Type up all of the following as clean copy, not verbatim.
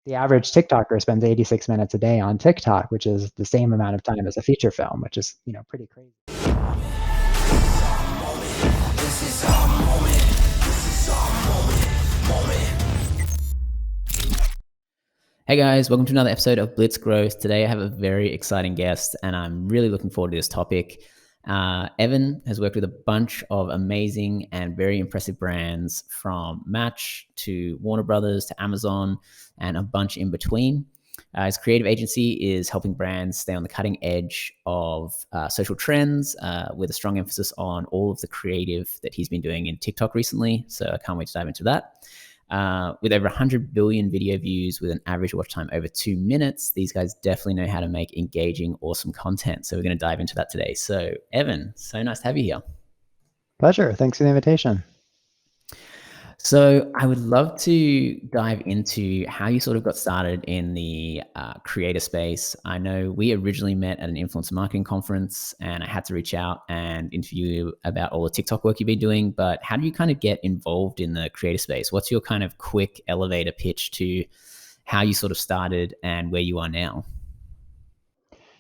The average TikToker spends 86 minutes a day on TikTok, which is the same amount of time as a feature film, which is, pretty crazy. Hey guys, welcome to another episode of Blitz Growth. Today I have a very exciting guest and I'm really looking forward to this topic. Evan has worked with a bunch of amazing and very impressive brands, from Match to Warner Brothers to Amazon and a bunch in between. His creative agency is helping brands stay on the cutting edge of social trends, with a strong emphasis on all of the creative that he's been doing in TikTok recently. So I can't wait to dive into that. With over 100 billion video views with an average watch time over 2 minutes, these guys definitely know how to make engaging, awesome content. So we're going to dive into that today. So Evan, so nice to have you here. Pleasure. Thanks for the invitation. So I would love to dive into how you sort of got started in the creator space. I know we originally met at an influencer marketing conference and I had to reach out and interview you about all the TikTok work you've been doing, but how do you kind of get involved in the creator space? What's your kind of quick elevator pitch to how you sort of started and where you are now?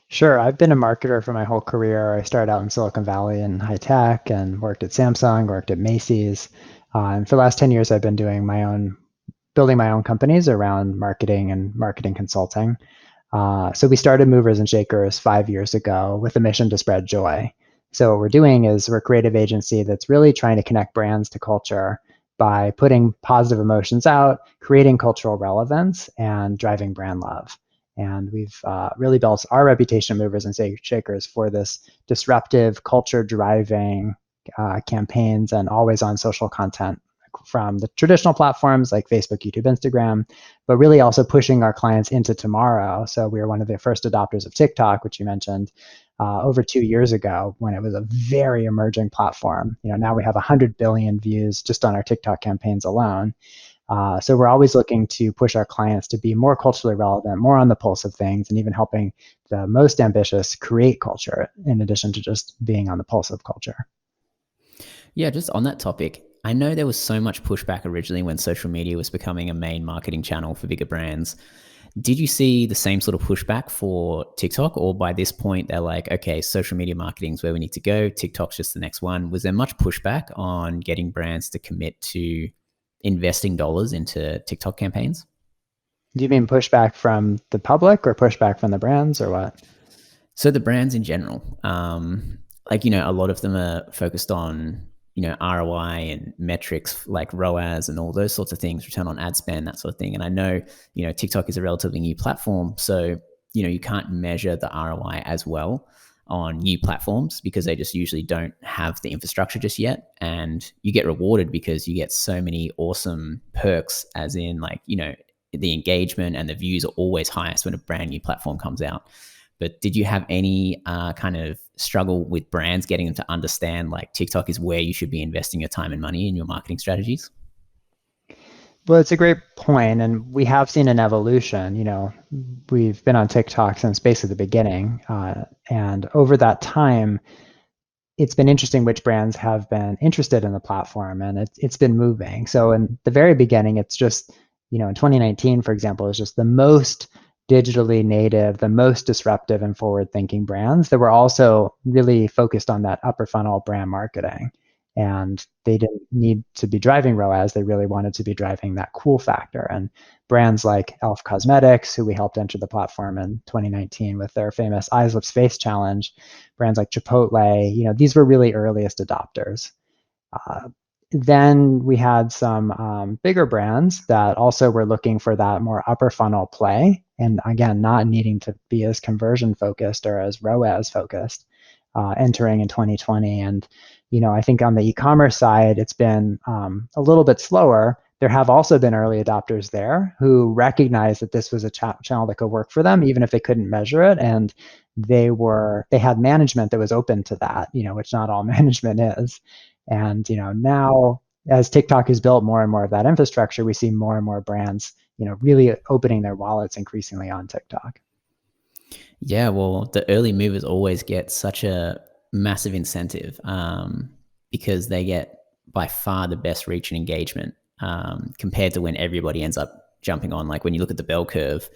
Sure. I've been a marketer for my whole career. I started out in Silicon Valley in high tech and worked at Samsung, worked at Macy's. And for the last 10 years, I've been doing building my own companies around marketing and marketing consulting. So we started Movers and Shakers 5 years ago with a mission to spread joy. So what we're doing is we're a creative agency that's really trying to connect brands to culture by putting positive emotions out, creating cultural relevance, and driving brand love. And we've really built our reputation at Movers and Shakers for this disruptive, culture-driving campaigns and always on social content from the traditional platforms like Facebook, YouTube, Instagram, but really also pushing our clients into tomorrow. So we were one of the first adopters of TikTok, which you mentioned, over 2 years ago when it was a very emerging platform. Now we have 100 billion views just on our TikTok campaigns alone. So we're always looking to push our clients to be more culturally relevant, more on the pulse of things, and even helping the most ambitious create culture in addition to just being on the pulse of culture. Yeah, just on that topic, I know there was so much pushback originally when social media was becoming a main marketing channel for bigger brands. Did you see the same sort of pushback for TikTok, or by this point they're like, okay, social media marketing is where we need to go, TikTok's just the next one? Was there much pushback on getting brands to commit to investing dollars into TikTok campaigns? Do you mean pushback from the public or pushback from the brands or what? So the brands in general, a lot of them are focused on, ROI and metrics like ROAS and all those sorts of things, return on ad spend, that sort of thing. And I know, TikTok is a relatively new platform. So, you can't measure the ROI as well on new platforms because they just usually don't have the infrastructure just yet. And you get rewarded because you get so many awesome perks, as in the engagement and the views are always highest when a brand new platform comes out. But did you have any kind of struggle with brands getting them to understand TikTok is where you should be investing your time and money in your marketing strategies? Well, it's a great point, and we have seen an evolution. We've been on TikTok since basically the beginning, and over that time, it's been interesting which brands have been interested in the platform, and it's been moving. So in the very beginning, it's just, in 2019, for example, it's just the most digitally native, the most disruptive and forward-thinking brands that were also really focused on that upper funnel brand marketing. And they didn't need to be driving ROAS. They really wanted to be driving that cool factor. And brands like Elf Cosmetics, who we helped enter the platform in 2019 with their famous Eyes, Lips, Face challenge, brands like Chipotle, these were really earliest adopters. Then we had some bigger brands that also were looking for that more upper funnel play. And again, not needing to be as conversion focused or as ROAS focused, entering in 2020. And, I think on the e-commerce side, it's been a little bit slower. There have also been early adopters there who recognized that this was a channel that could work for them, even if they couldn't measure it. And they had management that was open to that, which not all management is. And now as TikTok has built more and more of that infrastructure, we see more and more brands, really opening their wallets increasingly on TikTok. Yeah, well, the early movers always get such a massive incentive because they get by far the best reach and engagement compared to when everybody ends up jumping on. Like when you look at the bell curve,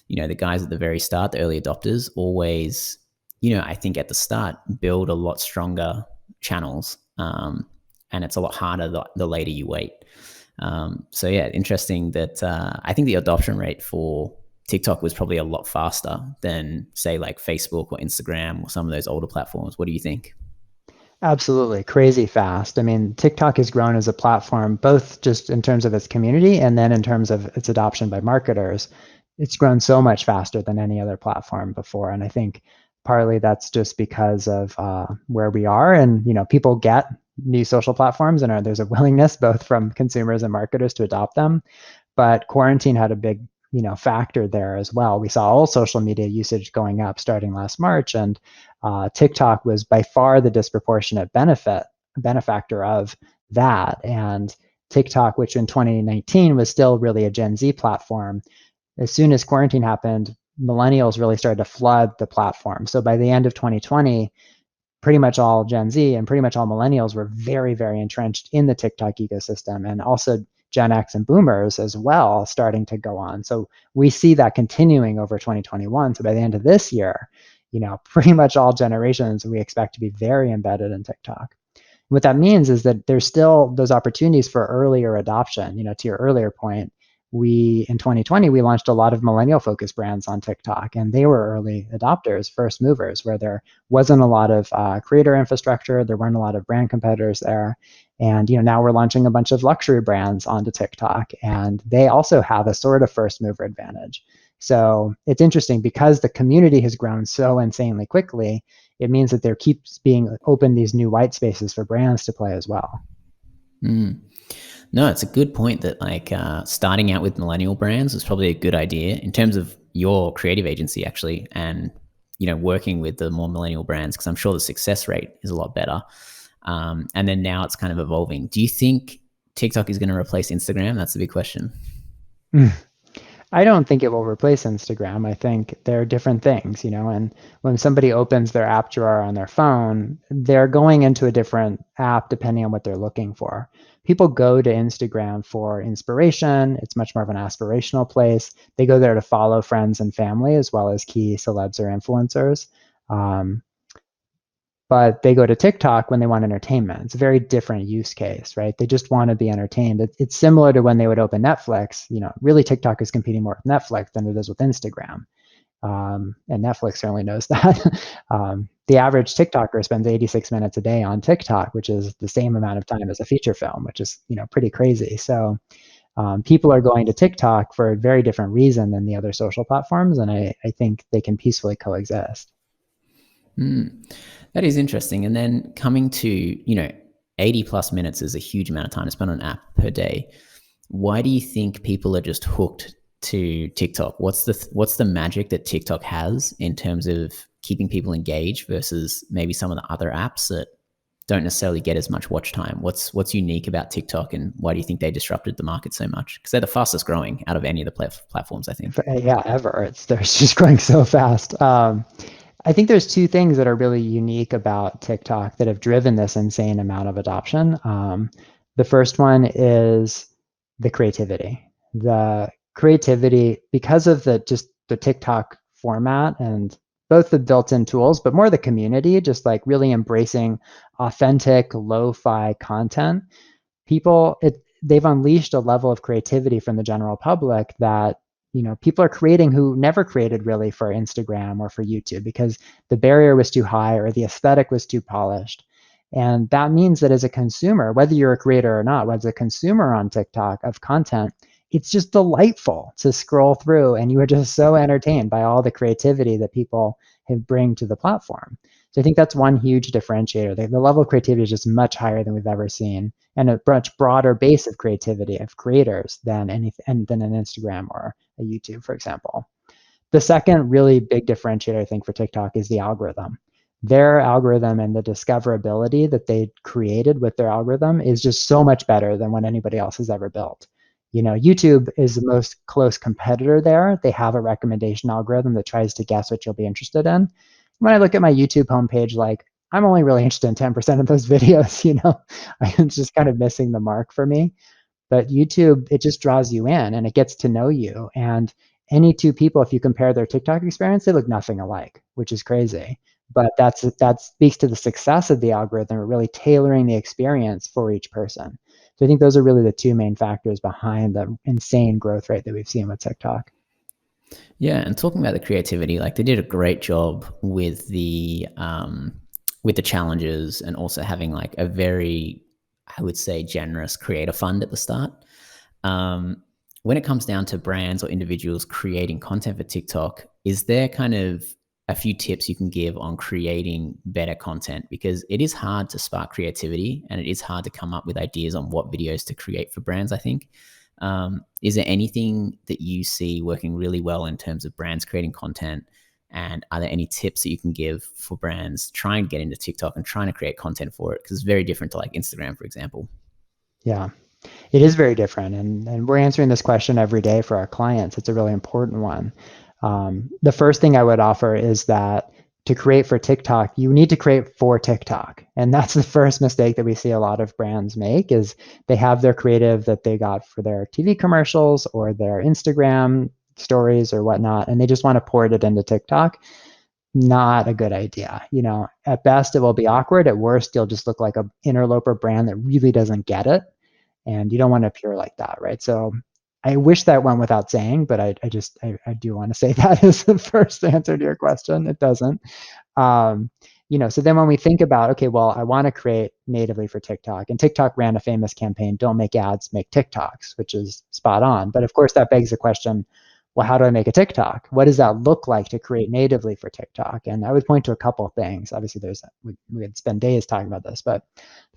the guys at the very start, the early adopters, always, I think at the start build a lot stronger channels, and it's a lot harder the later you wait. So yeah, interesting that I think the adoption rate for TikTok was probably a lot faster than say like Facebook or Instagram or some of those older platforms. What do you think? Absolutely. Crazy fast. I mean, TikTok has grown as a platform, both just in terms of its community and then in terms of its adoption by marketers. It's grown so much faster than any other platform before. And I think partly that's just because of where we are. And, people get new social platforms and there's a willingness both from consumers and marketers to adopt them. But quarantine had a big factor there as well. We saw all social media usage going up starting last March, and TikTok was by far the disproportionate benefactor of that. And TikTok, which in 2019 was still really a Gen Z platform, as soon as quarantine happened, millennials really started to flood the platform. So by the end of 2020, pretty much all Gen Z and pretty much all millennials were very, very entrenched in the TikTok ecosystem, and also Gen X and boomers as well starting to go on. So we see that continuing over 2021. So by the end of this year, pretty much all generations we expect to be very embedded in TikTok. What that means is that there's still those opportunities for earlier adoption. To your earlier point, in 2020, we launched a lot of millennial focused brands on TikTok, and they were early adopters, first movers, where there wasn't a lot of creator infrastructure. There weren't a lot of brand competitors there. And now we're launching a bunch of luxury brands onto TikTok, and they also have a sort of first mover advantage. So it's interesting because the community has grown so insanely quickly. It means that there keeps being open these new white spaces for brands to play as well. Mm. No, it's a good point that like starting out with millennial brands was probably a good idea in terms of your creative agency actually, and working with the more millennial brands, because I'm sure the success rate is a lot better. And then now it's kind of evolving. Do you think TikTok is going to replace Instagram? That's the big question. I don't think it will replace Instagram. I think they're different things, and when somebody opens their app drawer on their phone, they're going into a different app depending on what they're looking for. People go to Instagram for inspiration. It's much more of an aspirational place. They go there to follow friends and family as well as key celebs or influencers. But they go to TikTok when they want entertainment. It's a very different use case, right? They just want to be entertained. It's similar to when they would open Netflix. Really TikTok is competing more with Netflix than it is with Instagram. And Netflix certainly knows that. The average TikToker spends 86 minutes a day on TikTok, which is the same amount of time as a feature film, which is pretty crazy. So people are going to TikTok for a very different reason than the other social platforms, and I think they can peacefully coexist. That is interesting. And then coming to 80 plus minutes is a huge amount of time to spend on an app per day. Why do you think people are just hooked to TikTok? What's the magic that TikTok has in terms of keeping people engaged versus maybe some of the other apps that don't necessarily get as much watch time? What's unique about TikTok, and why do you think they disrupted the market so much? Because they're the fastest growing out of any of the platforms, I think. Yeah, ever. They're just growing so fast. I think there's two things that are really unique about TikTok that have driven this insane amount of adoption. The first one is the creativity. The creativity, because of the TikTok format and both the built-in tools, but more the community, just like really embracing authentic lo-fi content. They've unleashed a level of creativity from the general public that people are creating who never created really for Instagram or for YouTube because the barrier was too high or the aesthetic was too polished. And that means that as a consumer, whether you're a creator or not, as a consumer on TikTok of content, it's just delightful to scroll through, and you are just so entertained by all the creativity that people bring to the platform. So I think that's one huge differentiator. The level of creativity is just much higher than we've ever seen, and a much broader base of creativity of creators than an Instagram or a YouTube, for example. The second really big differentiator, I think, for TikTok is the algorithm. Their algorithm and the discoverability that they created with their algorithm is just so much better than what anybody else has ever built. YouTube is the most close competitor there. They have a recommendation algorithm that tries to guess what you'll be interested in. When I look at my YouTube homepage, like I'm only really interested in 10% of those videos, it's just kind of missing the mark for me. But YouTube, it just draws you in and it gets to know you. And any two people, if you compare their TikTok experience, they look nothing alike, which is crazy. But that speaks to the success of the algorithm, really tailoring the experience for each person. So I think those are really the two main factors behind the insane growth rate that we've seen with TikTok. Yeah, and talking about the creativity, like they did a great job with the challenges, and also having like a very, I would say, generous creator fund at the start. When it comes down to brands or individuals creating content for TikTok, is there kind of a few tips you can give on creating better content? Because it is hard to spark creativity and it is hard to come up with ideas on what videos to create for brands, I think. Is there anything that you see working really well in terms of brands creating content? And are there any tips that you can give for brands trying to get into TikTok and trying to create content for it? Because it's very different to like Instagram, for example. Yeah. It is very different, and we're answering this question every day for our clients. It's a really important one. The first thing I would offer is that to create for TikTok, you need to create for TikTok. And that's the first mistake that we see a lot of brands make is they have their creative that they got for their TV commercials or their Instagram stories or whatnot, and they just want to port it into TikTok. Not a good idea. At best, it will be awkward. At worst, you'll just look like an interloper brand that really doesn't get it. And you don't want to appear like that, right? So I wish that went without saying, but I do want to say that is the first answer to your question. It doesn't. So then when we think about, okay, well, I want to create natively for TikTok, and TikTok ran a famous campaign, don't make ads, make TikToks, which is spot on. But of course, that begs the question, well, how do I make a TikTok? What does that look like to create natively for TikTok? And I would point to a couple of things. Obviously, we could spend days talking about this, but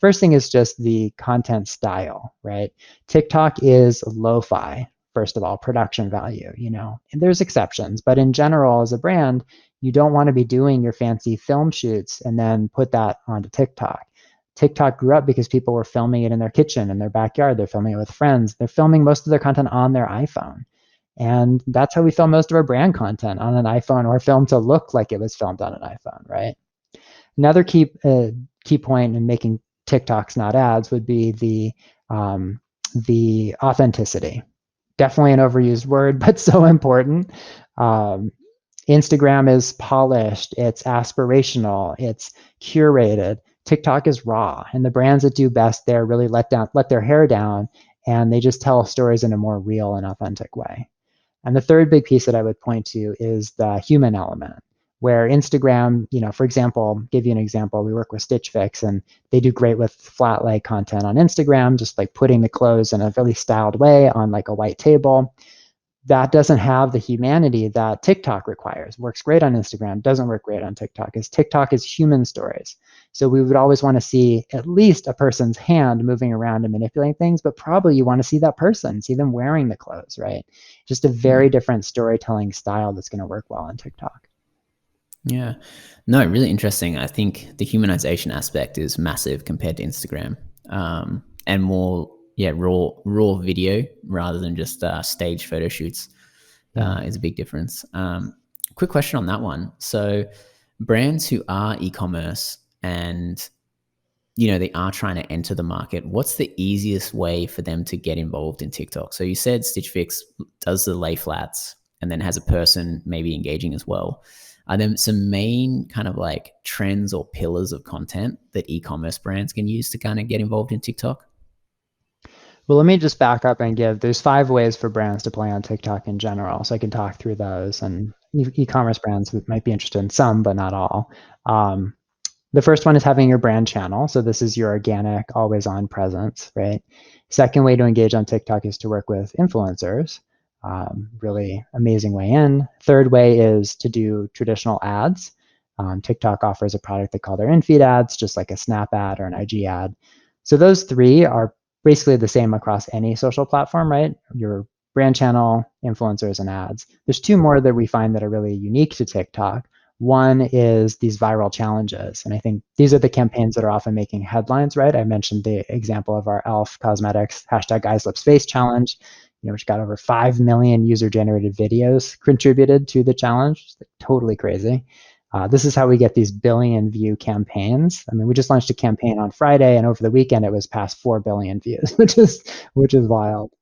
first thing is just the content style, right? TikTok is lo-fi, first of all, production value, and there's exceptions, but in general, as a brand, you don't want to be doing your fancy film shoots and then put that onto TikTok. TikTok grew up because people were filming it in their kitchen, in their backyard. They're filming it with friends. They're filming most of their content on their iPhone. And that's how we film most of our brand content, on an iPhone, or filmed to look like it was filmed on an iPhone, right? Another key point in making TikToks, not ads, would be the authenticity. Definitely an overused word, but so important. Instagram is polished, it's aspirational, it's curated. TikTok is raw, and the brands that do best there really let their hair down, and they just tell stories in a more real and authentic way. And the third big piece that I would point to is the human element, where Instagram, for example, give you an example, we work with Stitch Fix, and they do great with flat lay content on Instagram, just like putting the clothes in a really styled way on like a white table. That doesn't have the humanity that TikTok requires. Works great on Instagram, doesn't work great on TikTok, because TikTok is human stories. So we would always want to see at least a person's hand moving around and manipulating things, but probably you want to see that person, see them wearing the clothes, right? Just a very different storytelling style that's going to work well on TikTok. Yeah. No, really interesting. I think the humanization aspect is massive compared to Instagram, and more, raw video rather than just staged photo shoots is a big difference. Quick question on that one. So brands who are e-commerce and, they are trying to enter the market, what's the easiest way for them to get involved in TikTok? So you said Stitch Fix does the lay flats and then has a person maybe engaging as well. Are there some main kind of like trends or pillars of content that e-commerce brands can use to kind of get involved in TikTok? Well, let me just back up and there's 5 ways for brands to play on TikTok in general. So I can talk through those, and e-commerce brands might be interested in some, but not all. The first one is having your brand channel. So this is your organic, always on presence, right? Second way to engage on TikTok is to work with influencers. Really amazing way in. Third way is to do traditional ads. TikTok offers a product they call their in-feed ads, just like a Snap ad or an IG ad. So those 3 are basically the same across any social platform, right? Your brand channel, influencers, and ads. There's 2 more that we find that are really unique to TikTok. One is these viral challenges. And I think these are the campaigns that are often making headlines, right? I mentioned the example of our e.l.f. Cosmetics #GuysLipsFace challenge, which got over 5 million user-generated videos contributed to the challenge. Totally crazy. This is how we get these billion view campaigns. I mean, we just launched a campaign on Friday, and over the weekend it was past 4 billion views, which is wild.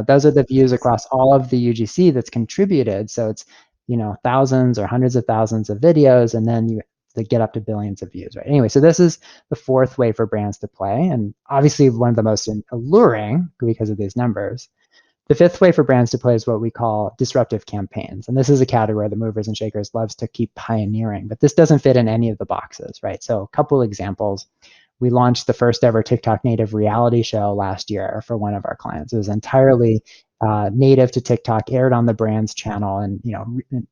Those are the views across all of the UGC that's contributed. So it's thousands or hundreds of thousands of videos, and then they get up to billions of views, right? Anyway, so this is the fourth way for brands to play, and obviously one of the most alluring because of these numbers. The fifth way for brands to play is what we call disruptive campaigns. And this is a category that Movers and Shakers loves to keep pioneering, but this doesn't fit in any of the boxes, right? So a couple examples. We launched the first ever TikTok native reality show last year for one of our clients. It was entirely native to TikTok, aired on the brand's channel in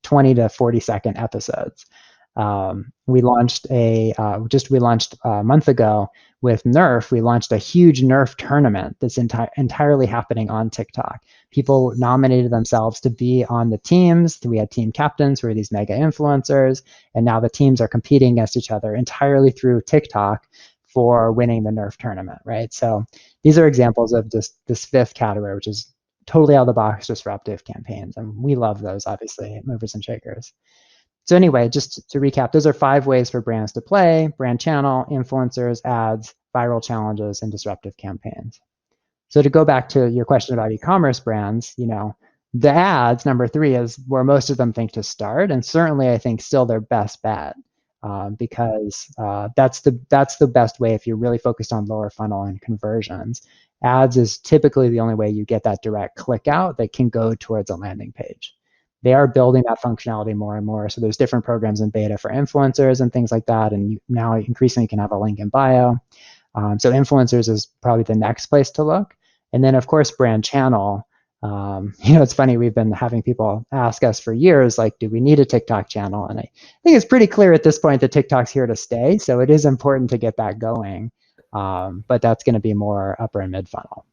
20 to 40-second episodes. We launched a month ago with Nerf. We launched a huge Nerf tournament that's entirely happening on TikTok. People nominated themselves to be on the teams. We had team captains who are these mega influencers, and now the teams are competing against each other entirely through TikTok for winning the Nerf tournament, right? So these are examples of this fifth category, which is totally out of the box disruptive campaigns, and we love those, obviously, at Movers and Shakers. So anyway, just to recap, those are 5 ways for brands to play: brand channel, influencers, ads, viral challenges, and disruptive campaigns. So to go back to your question about e-commerce brands, the ads, number 3, is where most of them think to start, and certainly I think still their best bet, because that's the best way if you're really focused on lower funnel and conversions. Ads is typically the only way you get that direct click out that can go towards a landing page. They are building that functionality more and more. So there's different programs in beta for influencers and things like that. And now increasingly you can have a link in bio. So influencers is probably the next place to look. And then, of course, brand channel. It's funny, we've been having people ask us for years, like, do we need a TikTok channel? And I think it's pretty clear at this point that TikTok's here to stay. So it is important to get that going. But that's going to be more upper and mid funnel.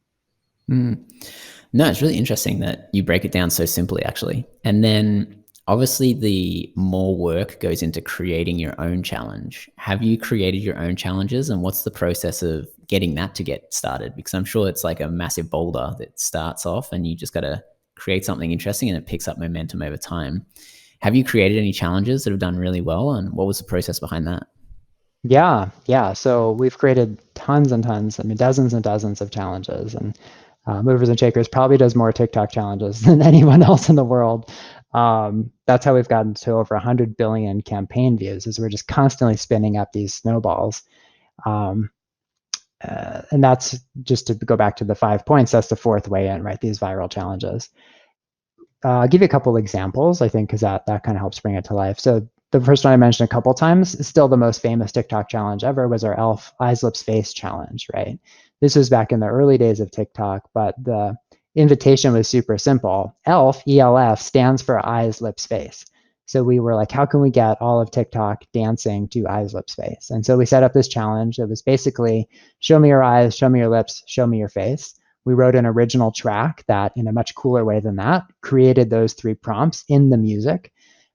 No, it's really interesting that you break it down so simply, actually. And then obviously the more work goes into creating your own challenge. Have you created your own challenges, and what's the process of getting that to get started? Because I'm sure it's like a massive boulder that starts off and you just got to create something interesting and it picks up momentum over time. Have you created any challenges that have done really well, and what was the process behind that? Yeah. So we've created tons and tons, dozens and dozens of challenges, and Movers and Shakers probably does more TikTok challenges than anyone else in the world. That's how we've gotten to over 100 billion campaign views, is we're just constantly spinning up these snowballs. And that's just to go back to the 5 points. That's the fourth way in, right? These viral challenges. I'll give you a couple examples, I think, because that kind of helps bring it to life. So the first one I mentioned a couple times is still the most famous TikTok challenge ever, was our ELF Eyes, Lips, Face challenge, right? This was back in the early days of TikTok, but the invitation was super simple. ELF, ELF, stands for eyes, lips, face. So we were like, how can we get all of TikTok dancing to eyes, lips, face? And so we set up this challenge. It was basically, show me your eyes, show me your lips, show me your face. We wrote an original track that, in a much cooler way than that, created those 3 prompts in the music.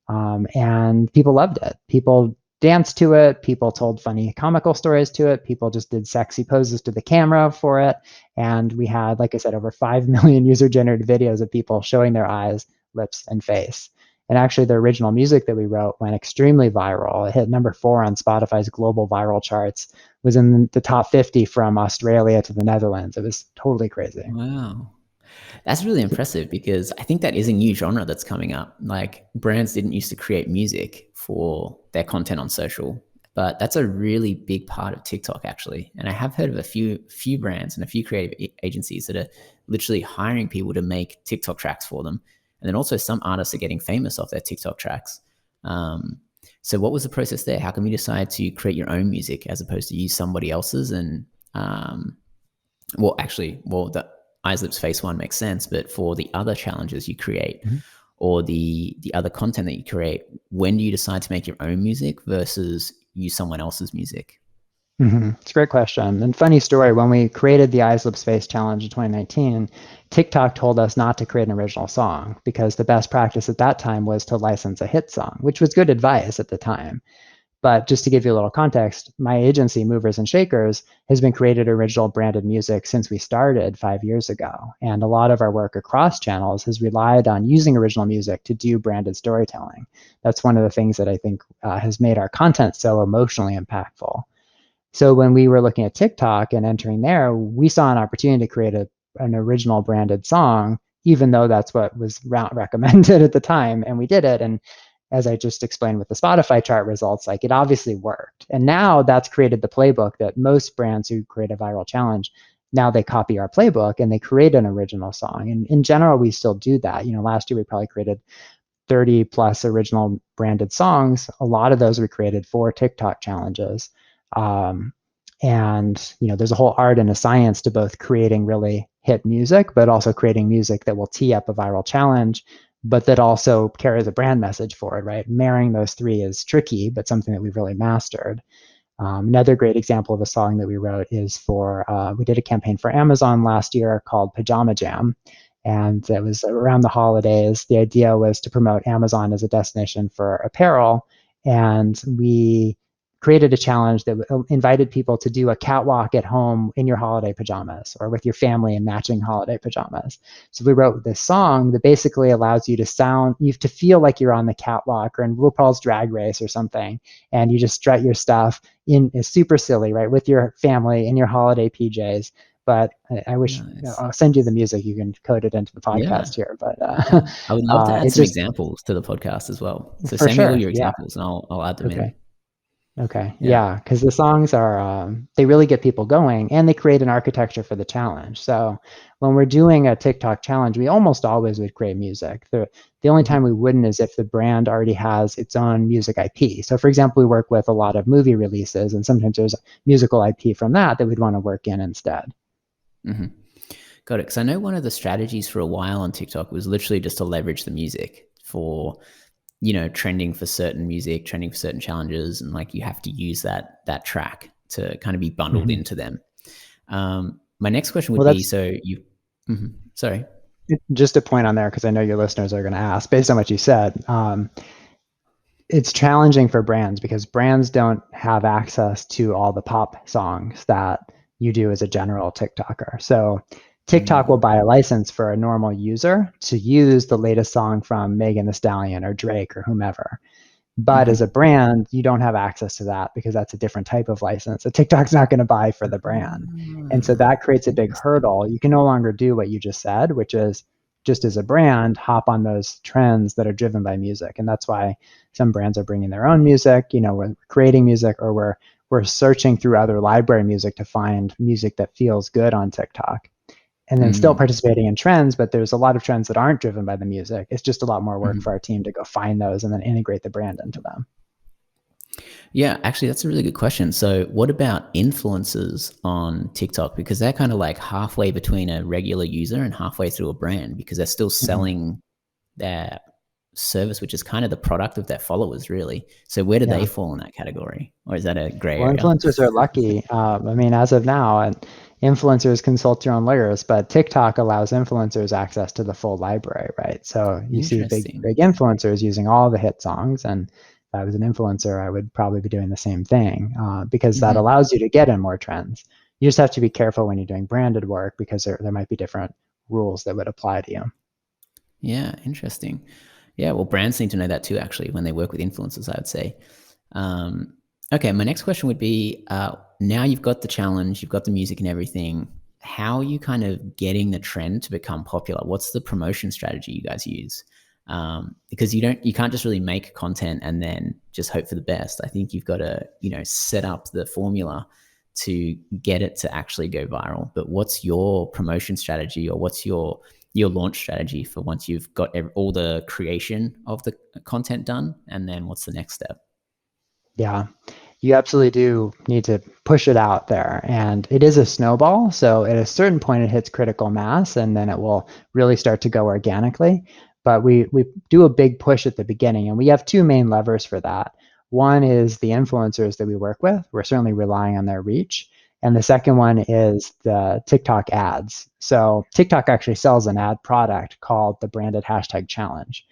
And people loved it. People danced to it. People told funny comical stories to it. People just did sexy poses to the camera for it. And we had, like I said, over 5 million user-generated videos of people showing their eyes, lips, and face. And actually, the original music that we wrote went extremely viral. It hit number 4 on Spotify's global viral charts, was in the top 50 from Australia to the Netherlands. It was totally crazy. Wow. That's really impressive, because I think that is a new genre that's coming up. Like, brands didn't used to create music for their content on social, but that's a really big part of TikTok, actually. And I have heard of a few brands and a few creative agencies that are literally hiring people to make TikTok tracks for them. And then also some artists are getting famous off their TikTok tracks. So what was the process there? How come you decide to create your own music as opposed to use somebody else's? And the eyes, lips, face one makes sense, but for the other challenges you create, or the other content that you create, when do you decide to make your own music versus use someone else's music? It's a great question. And funny story, when we created the Eyes, Lips, Face challenge in 2019, TikTok told us not to create an original song, because the best practice at that time was to license a hit song, which was good advice at the time. But just to give you a little context, my agency, Movers and Shakers, has been created original branded music since we started 5 years ago. And a lot of our work across channels has relied on using original music to do branded storytelling. That's one of the things that I think has made our content so emotionally impactful. So when we were looking at TikTok and entering there, we saw an opportunity to create an original branded song, even though that's what was recommended at the time. And we did it. And as I just explained with the Spotify chart results, like it obviously worked. And now that's created the playbook that most brands who create a viral challenge, now they copy our playbook and they create an original song. And in general, we still do that. Last year we probably created 30 plus original branded songs. A lot of those we created for TikTok challenges. And there's a whole art and a science to both creating really hit music, but also creating music that will tee up a viral challenge, but that also carries a brand message forward, right? Marrying those three is tricky, but something that we've really mastered. Another great example of a song that we wrote is we did a campaign for Amazon last year called Pajama Jam. And it was around the holidays. The idea was to promote Amazon as a destination for apparel. And we created a challenge that invited people to do a catwalk at home in your holiday pajamas or with your family in matching holiday pajamas. So we wrote this song that basically allows you to feel like you're on the catwalk or in RuPaul's Drag Race or something. And you just strut your stuff it's super silly, right? With your family in your holiday PJs. But I wish I'll send you the music. You can code it into the podcast here. But I would love to add some just examples to the podcast as well. So for send me all sure. your examples and I'll add them in. Okay. Yeah, because the songs are they really get people going and they create an architecture for the challenge. So when we're doing a TikTok challenge, we almost always would create music. The only time we wouldn't is if the brand already has its own music IP. So for example, we work with a lot of movie releases, and sometimes there's musical IP from that we'd want to work in instead. Mm-hmm. Got it. Because I know one of the strategies for a while on TikTok was literally just to leverage the music for, trending for certain music, trending for certain challenges. And like, you have to use that track to kind of be bundled into them. My next question would be, sorry. Just a point on there, because I know your listeners are going to ask, based on what you said, it's challenging for brands because brands don't have access to all the pop songs that you do as a general TikToker. So TikTok will buy a license for a normal user to use the latest song from Megan Thee Stallion or Drake or whomever. But as a brand, you don't have access to that because that's a different type of license that TikTok's not going to buy for the brand. And so that creates a big hurdle. You can no longer do what you just said, which is just as a brand, hop on those trends that are driven by music. And that's why some brands are bringing their own music, we're creating music, or we're searching through other library music to find music that feels good on TikTok. And then still participating in trends, but there's a lot of trends that aren't driven by the music. It's just a lot more work for our team to go find those and then integrate the brand into them. Yeah, actually, that's a really good question. So what about influencers on TikTok? Because they're kind of like halfway between a regular user and halfway through a brand, because they're still selling their service, which is kind of the product of their followers, really. So where do they fall in that category? Or is that a gray area? Influencers are lucky. As of now, influencers consult your own lawyers, but TikTok allows influencers access to the full library, right? So you see big influencers using all the hit songs, and if I was an influencer, I would probably be doing the same thing because that allows you to get in more trends. You just have to be careful when you're doing branded work because there might be different rules that would apply to you. Yeah, interesting. Yeah, well, brands need to know that too, actually, when they work with influencers, I would say. Okay, my next question would be, now you've got the challenge, you've got the music and everything. How are you kind of getting the trend to become popular? What's the promotion strategy you guys use? Because you can't just really make content and then just hope for the best. I think you've got to, set up the formula to get it to actually go viral. But what's your promotion strategy, or what's your launch strategy for once you've got all the creation of the content done? And then what's the next step? Yeah, you absolutely do need to push it out there. And it is a snowball. So at a certain point, it hits critical mass and then it will really start to go organically. But we do a big push at the beginning, and we have two main levers for that. One is the influencers that we work with. We're certainly relying on their reach. And the second one is the TikTok ads. So TikTok actually sells an ad product called the branded hashtag challenge.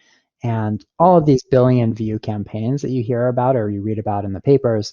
And all of these billion view campaigns that you hear about or you read about in the papers,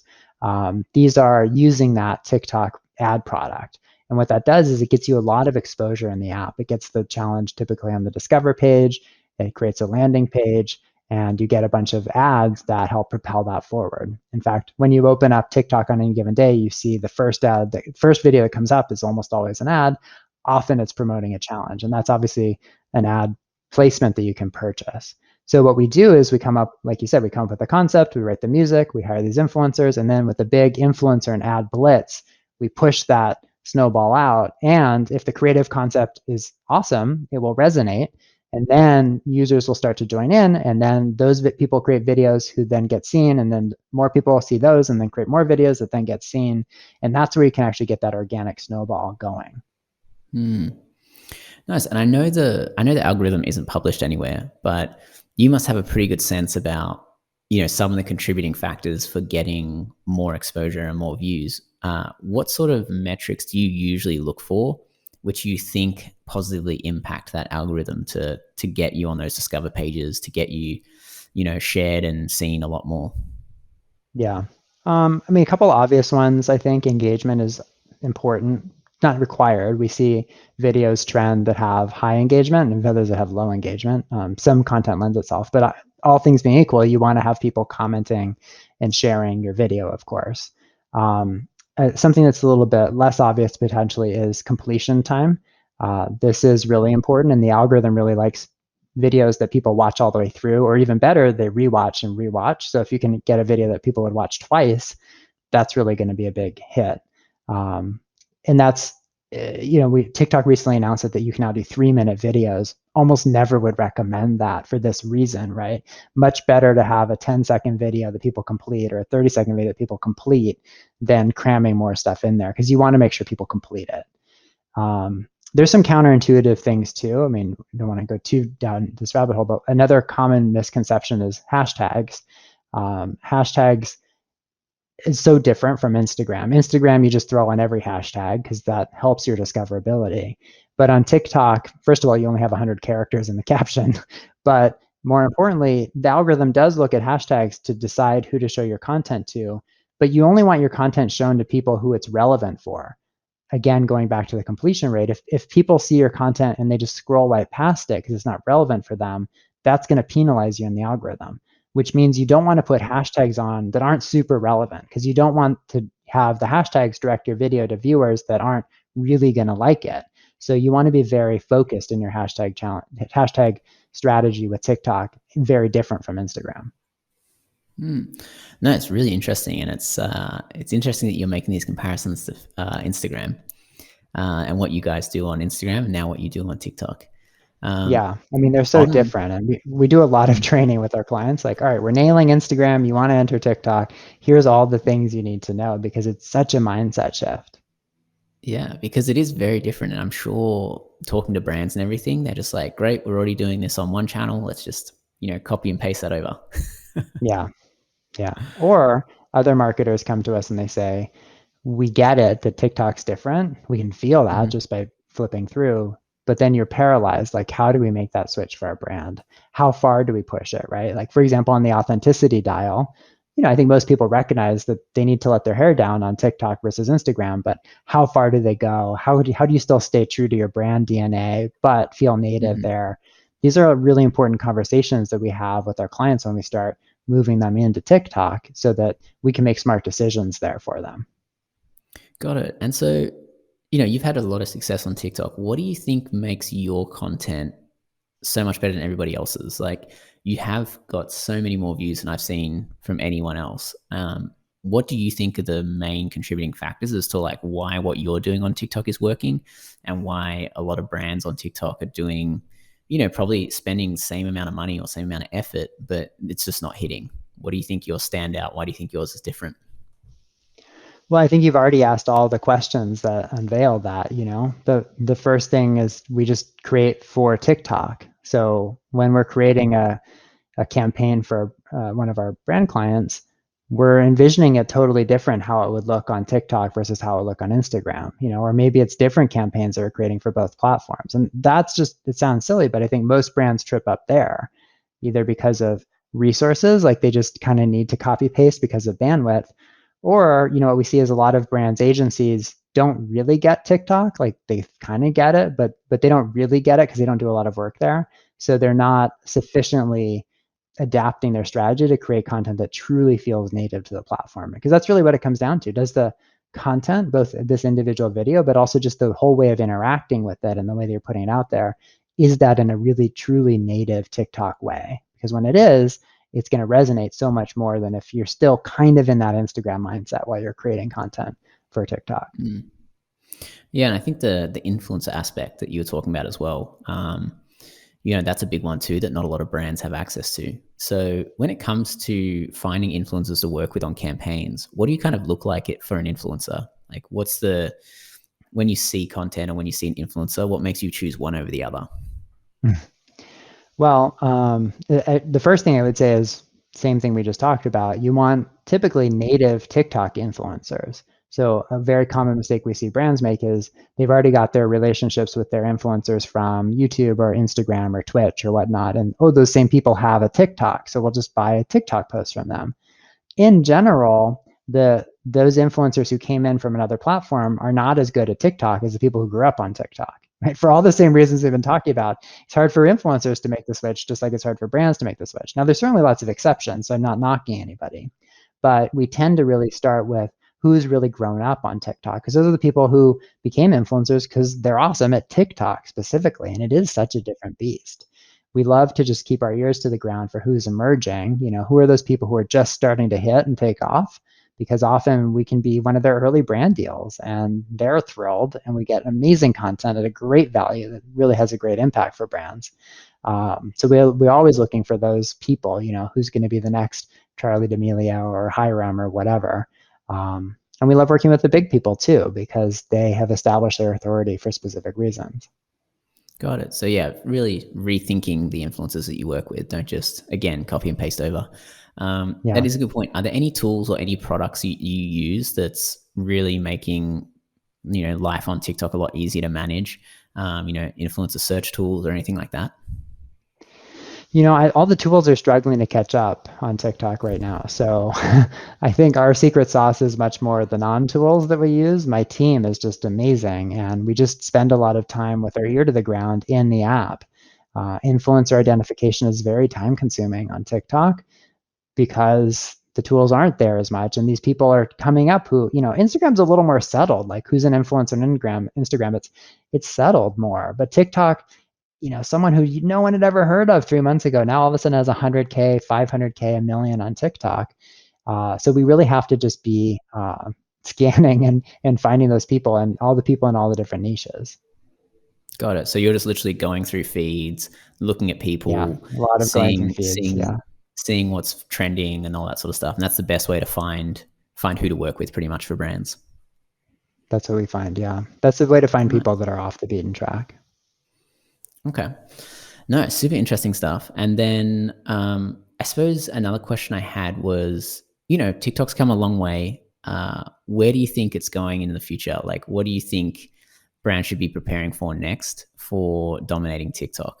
these are using that TikTok ad product. And what that does is it gets you a lot of exposure in the app. It gets the challenge typically on the Discover page. It creates a landing page, and you get a bunch of ads that help propel that forward. In fact, when you open up TikTok on any given day, you see the first ad, the first video that comes up is almost always an ad. Often it's promoting a challenge, and that's obviously an ad placement that you can purchase. So what we do is we come up, like you said, we come up with a concept, we write the music, we hire these influencers, and then with the big influencer and ad blitz, we push that snowball out. And if the creative concept is awesome, it will resonate. And then users will start to join in, and then those people create videos who then get seen, and then more people see those and then create more videos that then get seen. And that's where you can actually get that organic snowball going. Nice. And I know the algorithm isn't published anywhere, but you must have a pretty good sense about, some of the contributing factors for getting more exposure and more views. What sort of metrics do you usually look for, which you think positively impact that algorithm to get you on those Discover pages, to get you, shared and seen a lot more? Yeah. A couple obvious ones. I think engagement is important, not required. We see videos trend that have high engagement and others that have low engagement. Some content lends itself, but all things being equal, you want to have people commenting and sharing your video, of course. Something that's a little bit less obvious potentially is completion time. This is really important, and the algorithm really likes videos that people watch all the way through, or even better, they rewatch and rewatch. So if you can get a video that people would watch twice, that's really going to be a big hit. And that's, TikTok recently announced that you can now do 3-minute videos. Almost never would recommend that for this reason, right? Much better to have a 10-second video that people complete or a 30-second video that people complete than cramming more stuff in there, because you want to make sure people complete it. There's some counterintuitive things too. I don't want to go too down this rabbit hole, but another common misconception is hashtags. Hashtags is so different from Instagram. Instagram, you just throw in every hashtag because that helps your discoverability. But on TikTok, first of all, you only have 100 characters in the caption. But more importantly, the algorithm does look at hashtags to decide who to show your content to, but you only want your content shown to people who it's relevant for. Again, going back to the completion rate, if people see your content and they just scroll right past it because it's not relevant for them, that's going to penalize you in the algorithm, which means you don't want to put hashtags on that aren't super relevant, because you don't want to have the hashtags direct your video to viewers that aren't really going to like it. So you want to be very focused in your hashtag strategy with TikTok, very different from Instagram. No, it's really interesting, and it's interesting that you're making these comparisons to Instagram and what you guys do on Instagram, and now what you do on TikTok. Yeah, they're so different, and we do a lot of training with our clients. Like, all right, we're nailing Instagram. You want to enter TikTok? Here's all the things you need to know, because it's such a mindset shift. Yeah, because it is very different, and I'm sure talking to brands and everything, they're just like, great, we're already doing this on one channel. Let's just copy and paste that over. Yeah. Or other marketers come to us and they say, we get it that TikTok's different. We can feel that just by flipping through, but then you're paralyzed. Like, how do we make that switch for our brand? How far do we push it, right? Like, for example, on the authenticity dial, I think most people recognize that they need to let their hair down on TikTok versus Instagram, but how far do they go? How do you still stay true to your brand DNA, but feel native there? These are really important conversations that we have with our clients when we start moving them into TikTok, so that we can make smart decisions there for them. Got it. And so, you've had a lot of success on TikTok. What do you think makes your content so much better than everybody else's? Like, you have got so many more views than I've seen from anyone else. What do you think are the main contributing factors as to like why what you're doing on TikTok is working, and why a lot of brands on TikTok are doing, probably spending the same amount of money or same amount of effort, but it's just not hitting? What do you think yours stand out? Why do you think yours is different? Well, I think you've already asked all the questions that unveil that. The first thing is we just create for TikTok. So when we're creating a campaign for one of our brand clients, we're envisioning it totally different how it would look on TikTok versus how it would look on Instagram, or maybe it's different campaigns that we're creating for both platforms. And that's just, it sounds silly, but I think most brands trip up there. either because of resources, like they just kind of need to copy paste because of bandwidth, or what we see is a lot of brands, agencies don't really get TikTok. Like they kind of get it, but they don't really get it because they don't do a lot of work there. So they're not sufficiently adapting their strategy to create content that truly feels native to the platform, because that's really what it comes down to. Does the content, both this individual video, but also just the whole way of interacting with it and the way they're putting it out there, is that in a really truly native TikTok way? Because when it is, it's going to resonate so much more than if you're still kind of in that Instagram mindset while you're creating content for TikTok. Yeah, and I think the influencer aspect that you were talking about as well, that's a big one too that not a lot of brands have access to. So when it comes to finding influencers to work with on campaigns, what do you kind of look like it for an influencer? Like when you see content or when you see an influencer, what makes you choose one over the other? Well, the first thing I would say is same thing we just talked about. You want typically native TikTok influencers. So a very common mistake we see brands make is they've already got their relationships with their influencers from YouTube or Instagram or Twitch or whatnot. And those same people have a TikTok, so we'll just buy a TikTok post from them. In general, those influencers who came in from another platform are not as good at TikTok as the people who grew up on TikTok, right? For all the same reasons we've been talking about. It's hard for influencers to make the switch, just like it's hard for brands to make the switch. Now, there's certainly lots of exceptions, so I'm not knocking anybody, but we tend to really start with who's really grown up on TikTok, because those are the people who became influencers because they're awesome at TikTok specifically, and it is such a different beast. We love to just keep our ears to the ground for who's emerging. Who are those people who are just starting to hit and take off? Because often we can be one of their early brand deals and they're thrilled, and we get amazing content at a great value that really has a great impact for brands. So we're always looking for those people, who's going to be the next Charlie D'Amelio or Hiram or whatever. And we love working with the big people too, because they have established their authority for specific reasons. Got it. So yeah, really rethinking the influencers that you work with. Don't just, again, copy and paste over. Yeah. That is a good point. Are there any tools or any products you use that's really making life on TikTok a lot easier to manage? Influencer search tools or anything like that? All the tools are struggling to catch up on TikTok right now. So I think our secret sauce is much more the non-tools that we use. My team is just amazing, and we just spend a lot of time with our ear to the ground in the app. Influencer identification is very time consuming on TikTok because the tools aren't there as much. And these people are coming up who, Instagram's a little more settled, like who's an influencer on Instagram, it's settled more. But TikTok, someone who no one had ever heard of 3 months ago, now all of a sudden has 100K, 500K, a million on TikTok. So we really have to just be scanning and finding those people and all the people in all the different niches. Got it. So you're just literally going through feeds, looking at people, Yeah, a lot of going through feeds. Seeing what's trending and all that sort of stuff. And that's the best way to find who to work with pretty much for brands. That's what we find. Yeah. That's the way to find people that are off the beaten track. Okay. No, super interesting stuff. And then I suppose another question I had was, TikTok's come a long way. Where do you think it's going in the future? Like, what do you think brands should be preparing for next for dominating TikTok?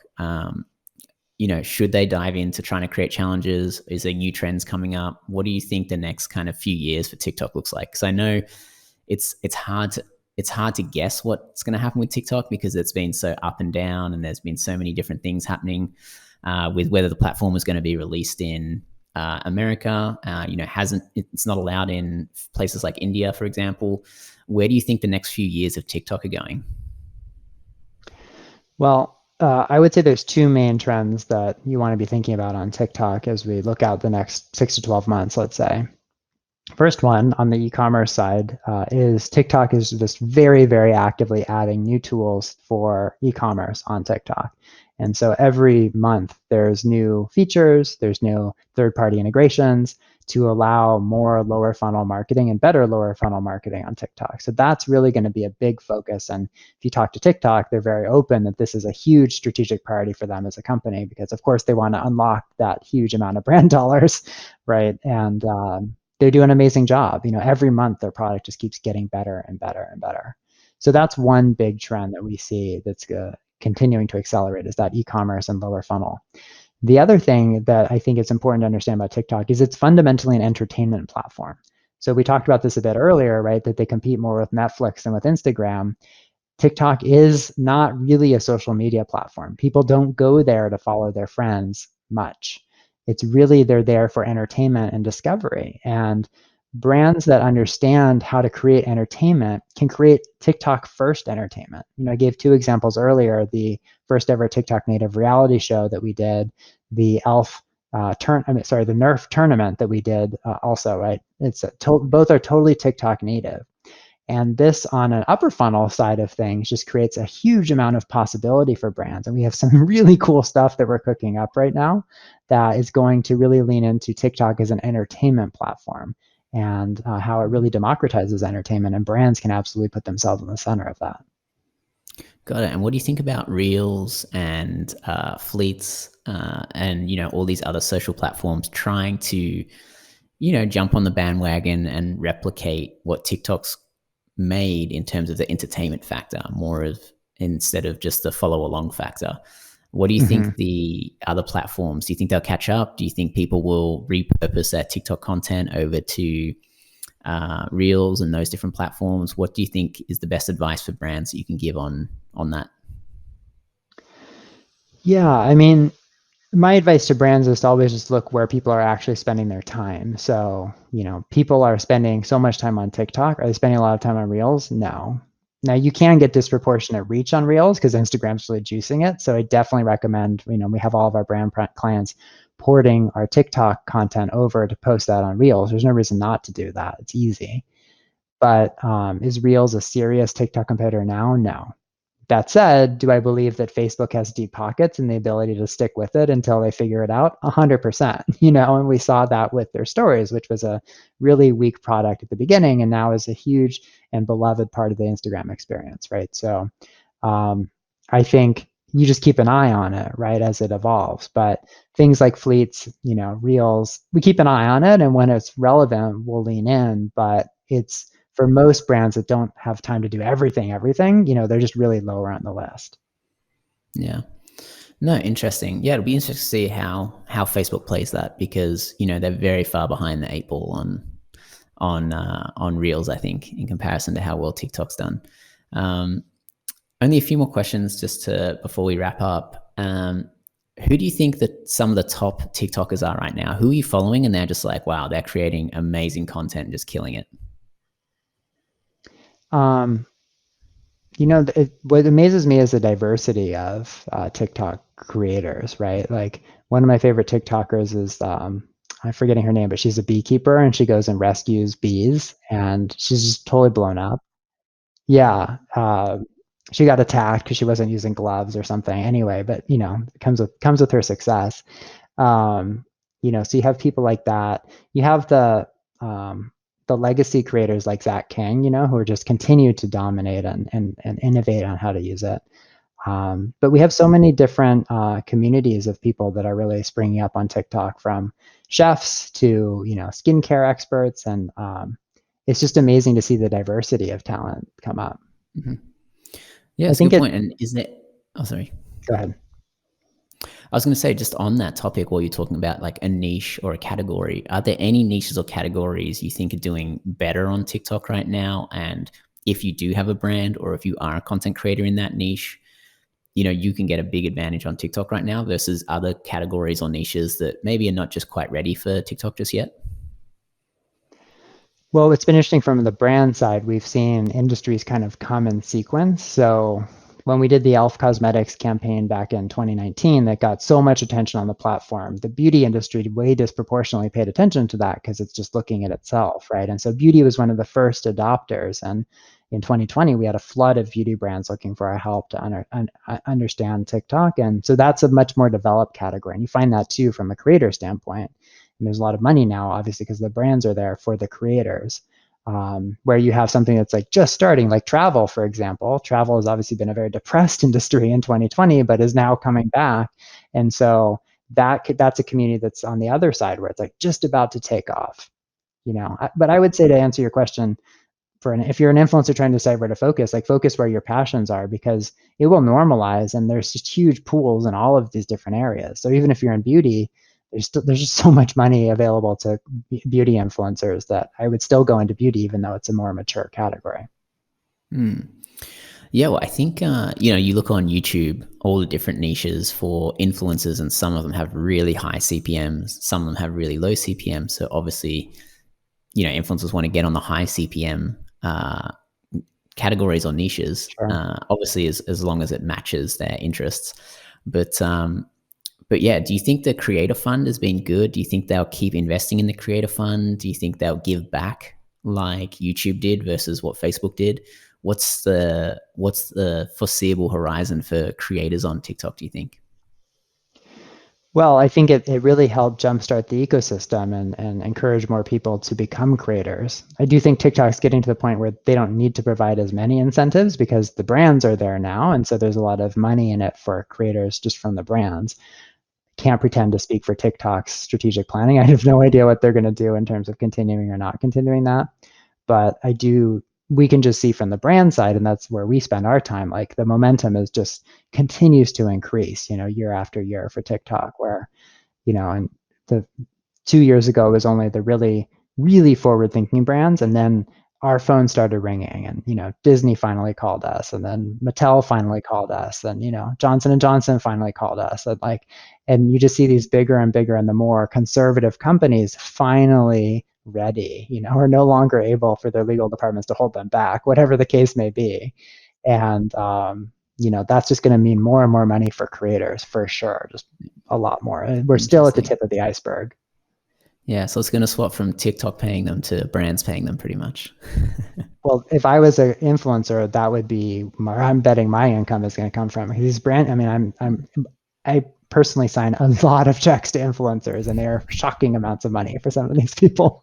Should they dive into trying to create challenges? Is there new trends coming up? What do you think the next kind of few years for TikTok looks like? Because I know it's hard to guess what's going to happen with TikTok because it's been so up and down, and there's been so many different things happening with whether the platform is going to be released in America. It's not allowed in places like India, for example. Where do you think the next few years of TikTok are going? Well, I would say there's two main trends that you want to be thinking about on TikTok as we look out the next 6 to 12 months, let's say. First one on the e-commerce side is TikTok is just very, very actively adding new tools for e-commerce on TikTok. And so every month there's new features, there's new third-party integrations to allow more lower funnel marketing and better lower funnel marketing on TikTok. So that's really going to be a big focus. And if you talk to TikTok, they're very open that this is a huge strategic priority for them as a company, because of course they want to unlock that huge amount of brand dollars, right? And they're doing an amazing job. Every month their product just keeps getting better and better and better. So that's one big trend that we see that's continuing to accelerate, is that e-commerce and lower funnel. The other thing that I think it's important to understand about TikTok is it's fundamentally an entertainment platform. So we talked about this a bit earlier, right? That they compete more with Netflix than with Instagram. TikTok is not really a social media platform. People don't go there to follow their friends much. It's really they're there for entertainment and discovery. And brands that understand how to create entertainment can create TikTok first entertainment. I gave two examples earlier, the first ever TikTok native reality show that we did, the the Nerf tournament that we did also, right? Both are totally TikTok native. And this on an upper funnel side of things just creates a huge amount of possibility for brands. And we have some really cool stuff that we're cooking up right now that is going to really lean into TikTok as an entertainment platform and how it really democratizes entertainment, and brands can absolutely put themselves in the center of that. Got it. And what do you think about Reels and Fleets and all these other social platforms trying to jump on the bandwagon and replicate what TikTok's made in terms of the entertainment factor, more of instead of just the follow along factor? What do you think the other platforms, do you think they'll catch up? Do you think people will repurpose their TikTok content over to Reels and those different platforms? What do you think is the best advice for brands that you can give on that? Yeah, I mean, my advice to brands is to always just look where people are actually spending their time. So, people are spending so much time on TikTok. Are they spending a lot of time on Reels? No. Now, you can get disproportionate reach on Reels because Instagram's really juicing it. So I definitely recommend, we have all of our brand clients porting our TikTok content over to post that on Reels. There's no reason not to do that. It's easy. But is Reels a serious TikTok competitor now? No. That said, do I believe that Facebook has deep pockets and the ability to stick with it until they figure it out? 100%. And we saw that with their stories, which was a really weak product at the beginning and now is a huge and beloved part of the Instagram experience, right? So I think you just keep an eye on it, right, as it evolves. But things like Fleets, Reels, we keep an eye on it, and when it's relevant, we'll lean in. But it's for most brands that don't have time to do everything, they're just really lower on the list. Yeah. No, interesting. Yeah, it'll be interesting to see how Facebook plays that, because they're very far behind the eight ball on Reels, I think, in comparison to how well TikTok's done. Only a few more questions just before we wrap up. Who do you think that some of the top TikTokers are right now? Who are you following and they're just like, wow, they're creating amazing content and just killing it? What amazes me is the diversity of TikTok creators, right? Like one of my favorite TikTokers is I'm forgetting her name, but she's a beekeeper and she goes and rescues bees, and she's just totally blown up. Yeah, she got attacked because she wasn't using gloves or something. Anyway, but it comes with her success. So you have people like that. You have the legacy creators like Zach King, who are just continue to dominate and innovate on how to use it. But we have so many different communities of people that are really springing up on TikTok, from chefs to skincare experts, and it's just amazing to see the diversity of talent come up. Mm-hmm. Yeah, that's a good point. And isn't it? Oh, sorry. Go ahead. I was going to say, just on that topic, while you're talking about like a niche or a category, are there any niches or categories you think are doing better on TikTok right now? And if you do have a brand, or if you are a content creator in that niche, you can get a big advantage on TikTok right now versus other categories or niches that maybe are not just quite ready for TikTok just yet? Well, it's been interesting from the brand side. We've seen industries kind of come in sequence. So when we did the e.l.f. Cosmetics campaign back in 2019 that got so much attention on the platform, the beauty industry way disproportionately paid attention to that because it's just looking at itself, right? And so beauty was one of the first adopters. And in 2020, we had a flood of beauty brands looking for our help to understand TikTok. And so that's a much more developed category. And you find that too from a creator standpoint. And there's a lot of money now, obviously, because the brands are there for the creators. Where you have something that's like just starting, like travel, for example. Travel has obviously been a very depressed industry in 2020, but is now coming back. And so that's a community that's on the other side where it's like just about to take off. But I would say, to answer your question, if you're an influencer trying to decide where to focus, like focus where your passions are, because it will normalize, and there's just huge pools in all of these different areas. So even if you're in beauty, there's just so much money available to beauty influencers that I would still go into beauty, even though it's a more mature category. Yeah, well, I think, you look on YouTube, all the different niches for influencers, and some of them have really high CPMs, some of them have really low CPMs. So obviously, influencers want to get on the high CPM categories or niches, Sure. obviously as long as it matches their interests. But yeah, do you think the creator fund has been good? Do you think they'll keep investing in the creator fund? Do you think they'll give back like YouTube did versus what Facebook did? What's the foreseeable horizon for creators on TikTok, do you think? Well, I think it really helped jumpstart the ecosystem and encourage more people to become creators. I do think TikTok's getting to the point where they don't need to provide as many incentives because the brands are there now. And so there's a lot of money in it for creators just from the brands. Can't pretend to speak for TikTok's strategic planning. I have no idea what they're going to do in terms of continuing or not continuing that. But we can just see from the brand side, and that's where we spend our time, like the momentum is just continues to increase, year after year for TikTok, where, and the 2 years ago was only the really, really forward thinking brands. And then our phone started ringing, and, Disney finally called us, and then Mattel finally called us, and, Johnson and Johnson finally called us. And you just see these bigger and bigger and the more conservative companies finally ready, are no longer able for their legal departments to hold them back, whatever the case may be. And, that's just going to mean more and more money for creators for sure. Just a lot more. We're still at the tip of the iceberg. Yeah, so it's going to swap from TikTok paying them to brands paying them pretty much. Well, if I was an influencer, that would be where I'm betting my income is going to come from. These I personally sign a lot of checks to influencers, and they are shocking amounts of money for some of these people.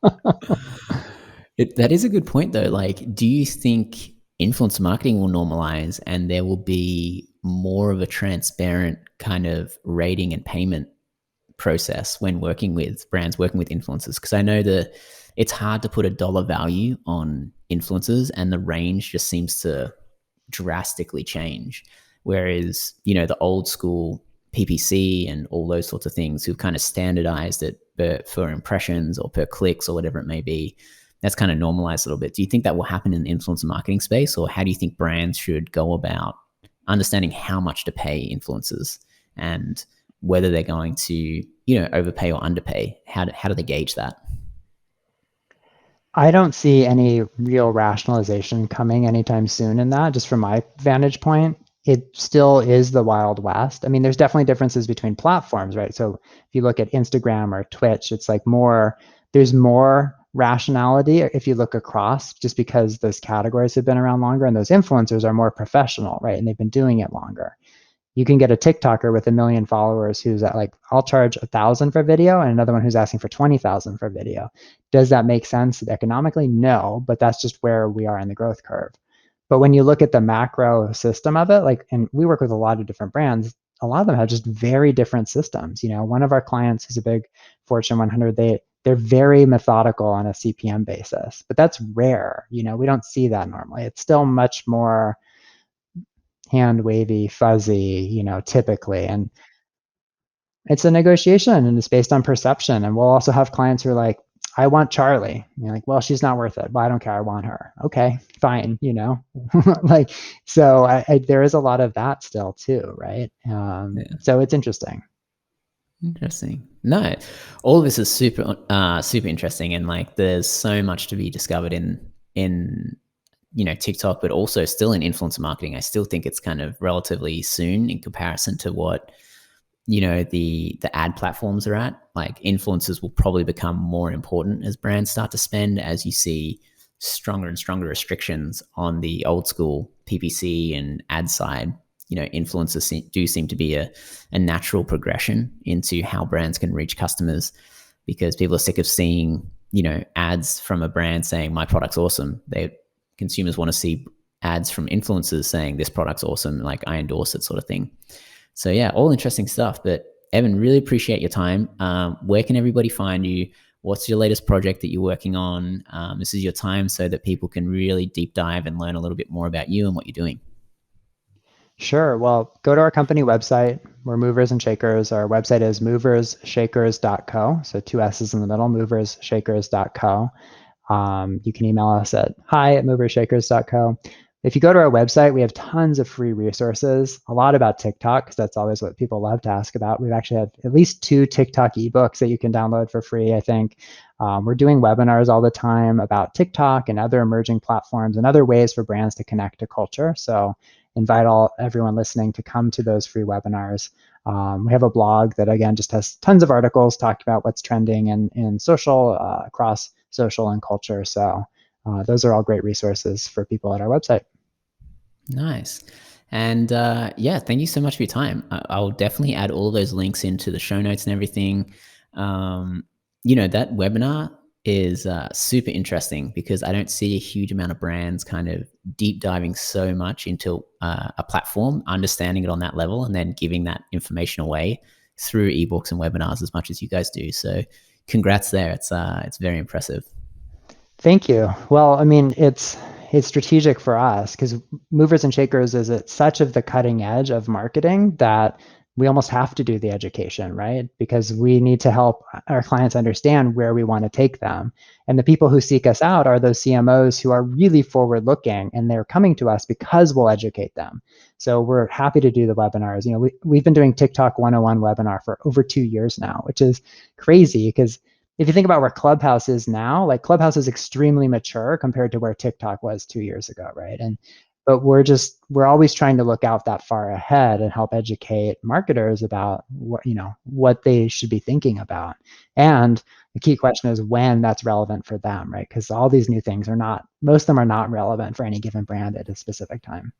That is a good point, though. Like, do you think influencer marketing will normalize and there will be more of a transparent kind of rating and payment process when working with brands, working with influencers? Because I know that it's hard to put a dollar value on influencers, and the range just seems to drastically change. Whereas, the old school PPC and all those sorts of things who've kind of standardized it for impressions or per clicks or whatever it may be, that's kind of normalized a little bit. Do you think that will happen in the influencer marketing space, or how do you think brands should go about understanding how much to pay influencers and whether they're going to, overpay or underpay? How do they gauge that? I don't see any real rationalization coming anytime soon in that, just from my vantage point. It still is the Wild West. I mean, there's definitely differences between platforms, right? So if you look at Instagram or Twitch, it's like there's more rationality if you look across, just because those categories have been around longer and those influencers are more professional, right? And they've been doing it longer. You can get a TikToker with 1 million followers who's at like, I'll charge 1,000 for video, and another one who's asking for 20,000 for video. Does that make sense economically? No, but that's just where we are in the growth curve. But when you look at the macro system of it, and we work with a lot of different brands, a lot of them have just very different systems. One of our clients who's a big Fortune 100, they're very methodical on a CPM basis, but that's rare. We don't see that normally. It's still much more hand wavy, fuzzy, typically. And it's a negotiation, and it's based on perception. And we'll also have clients who are like, I want Charlie. And you're like, well, she's not worth it. Well, I don't care. I want her. Okay, fine. Like, so there is a lot of that still too, right? Yeah. So it's interesting. Interesting. No, all of this is super interesting, and like, there's so much to be discovered in TikTok, but also still in influencer marketing. I still think it's kind of relatively soon in comparison to what the ad platforms are at. Like, influencers will probably become more important as brands start to spend, as you see stronger and stronger restrictions on the old school PPC and ad side. Influencers do seem to be a natural progression into how brands can reach customers, because people are sick of seeing ads from a brand saying my product's awesome. Consumers want to see ads from influencers saying this product's awesome, like I endorse it, sort of thing. So yeah, all interesting stuff. But Evan, really appreciate your time. Where can everybody find you? What's your latest project that you're working on? This is your time so that people can really deep dive and learn a little bit more about you and what you're doing. Sure. Well, go to our company website. We're Movers and Shakers. Our website is moversshakers.co. So two S's in the middle, moversshakers.co. You can email us at hi@movershakers.co. If you go to our website, we have tons of free resources, a lot about TikTok, because that's always what people love to ask about. We've actually had at least 2 TikTok ebooks that you can download for free, I think. We're doing webinars all the time about TikTok and other emerging platforms and other ways for brands to connect to culture. So invite everyone listening to come to those free webinars. We have a blog that, again, just has tons of articles talking about what's trending in social, across social and culture. So those are all great resources for people at our website. Nice. And yeah, thank you so much for your time. I'll definitely add all those links into the show notes and everything. That webinar is super interesting because I don't see a huge amount of brands kind of deep diving so much into a platform, understanding it on that level, and then giving that information away through ebooks and webinars as much as you guys do. So congrats there. It's very impressive. Thank you. Well, I mean, it's strategic for us because Movers and Shakers is at such of the cutting edge of marketing that we almost have to do the education, right? Because we need to help our clients understand where we want to take them. And the people who seek us out are those CMOs who are really forward looking, and they're coming to us because we'll educate them. So we're happy to do the webinars. We've been doing TikTok 101 webinar for over 2 years now, which is crazy because if you think about where Clubhouse is now, like Clubhouse is extremely mature compared to where TikTok was 2 years ago, right? But we're always trying to look out that far ahead and help educate marketers about what they should be thinking about. And the key question is when that's relevant for them, right? Because all these new things most of them are not relevant for any given brand at a specific time.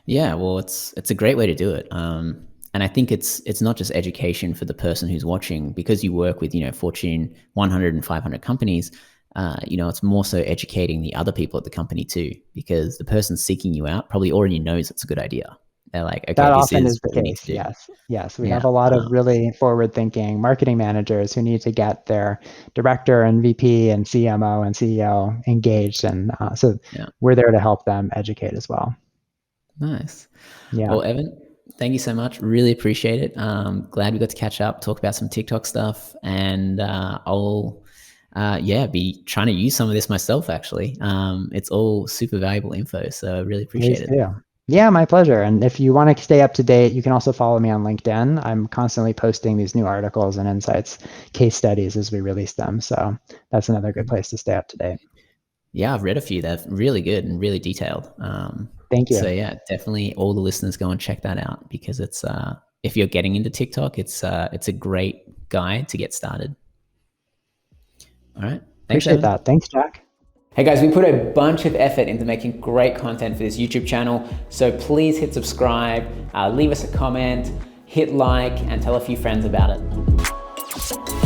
Yeah, well, it's a great way to do it. And I think it's not just education for the person who's watching, because you work with, Fortune 100 and 500 companies. It's more so educating the other people at the company too, because the person seeking you out probably already knows it's a good idea. They're like, okay, That this often is is the what we need to case. do. Yes. We Yeah. have a lot of really forward-thinking marketing managers who need to get their director and VP and CMO and CEO engaged, and so we're there to help them educate as well. Nice. Yeah. Well, Evan, thank you so much. Really appreciate it. Glad we got to catch up, talk about some TikTok stuff, and I'll be trying to use some of this myself, actually. It's all super valuable info, so I really appreciate it. Do. Yeah, my pleasure. And if you want to stay up to date, you can also follow me on LinkedIn. I'm constantly posting these new articles and insights, case studies as we release them. So that's another good place to stay up to date. Yeah, I've read a few. They're really good and really detailed. Thank you. So yeah, definitely all the listeners go and check that out, because it's if you're getting into TikTok, it's a great guide to get started. All right. Thanks, Appreciate Evan. that. Thanks, Jack. Hey guys, we put a bunch of effort into making great content for this YouTube channel, so please hit subscribe, leave us a comment, hit like, and tell a few friends about it.